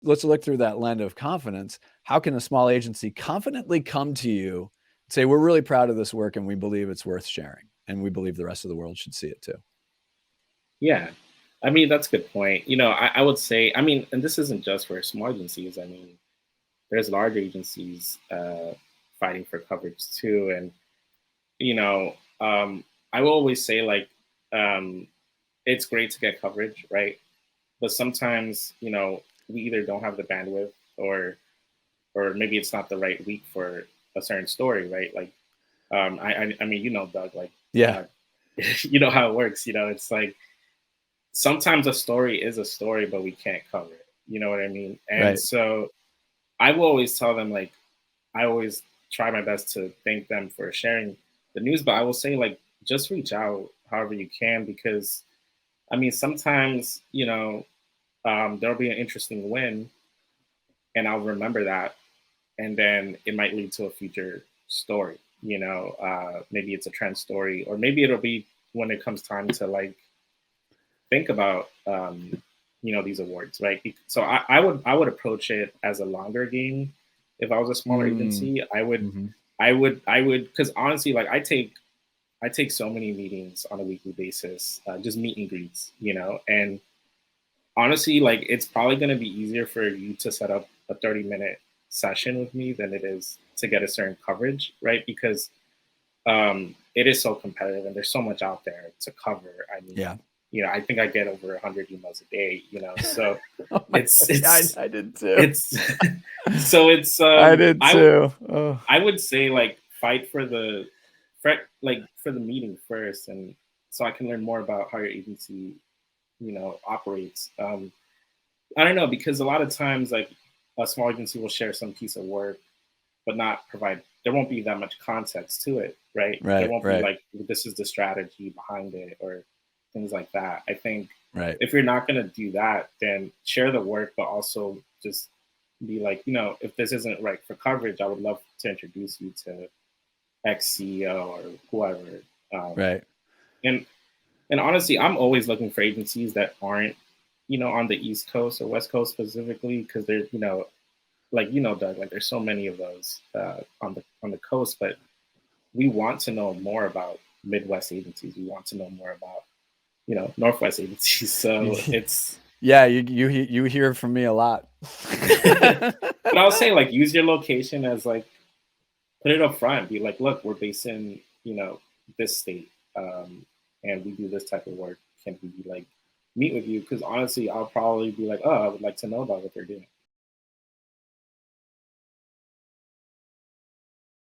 let's look through that lens of confidence. How can a small agency confidently come to you and say, we're really proud of this work and we believe it's worth sharing, and we believe the rest of the world should see it too? Yeah. I mean, that's a good point. I would say, I mean, and this isn't just for small agencies. I mean, there's large agencies fighting for coverage too. And, you know, I will always say, like, um, it's great to get coverage, right? But sometimes, we either don't have the bandwidth, or maybe it's not the right week for a certain story, right? Like, I mean, Doug, like, Yeah. uh, you know how it works. It's like sometimes a story is a story, but we can't cover it. You know what I mean? And Right. so I will always tell them, like, I always try my best to thank them for sharing the news, but I will say, like, just reach out however you can, because I mean, sometimes, there'll be an interesting win, and I'll remember that, and then it might lead to a future story. Maybe it's a trend story, or maybe it'll be when it comes time to, like, think about these awards, right? So I would approach it as a longer game. If I was a smaller Mm. agency, I would Hmm. because honestly, like, I take so many meetings on a weekly basis, just meet and greets, and honestly, like, it's probably going to be easier for you to set up a 30-minute session with me than it is to get a certain coverage, right? Because it is so competitive and there's so much out there to cover. I mean, Yeah. I think I get over 100 emails a day, so Oh my it's God. Yeah, it's I did too. it's so it's I did I would too. Oh. I would say, like, fight for the meeting first, and so I can learn more about how your agency operates. I don't know, because a lot of times, like, a small agency will share some piece of work but not provide, there won't be that much context to it, right? There Right. won't be Right. like, this is the strategy behind it, or things like that. I think Right. if you're not going to do that, then share the work, but also just be like, if this isn't right for coverage, I would love to introduce you to X CEO or whoever. Um, Right. and and honestly, I'm always looking for agencies that aren't, on the East Coast or West Coast specifically, because they're, like, Doug, like, there's so many of those on the coast, but we want to know more about Midwest agencies. We want to know more about, Northwest agencies. So it's, Yeah, you hear from me a lot. but I'll say, like, use your location as, like, put it up front. Be like, look, we're based in, this state, and we do this type of work. Can we, like, meet with you? Because honestly, I'll probably be like, oh, I would like to know about what they're doing.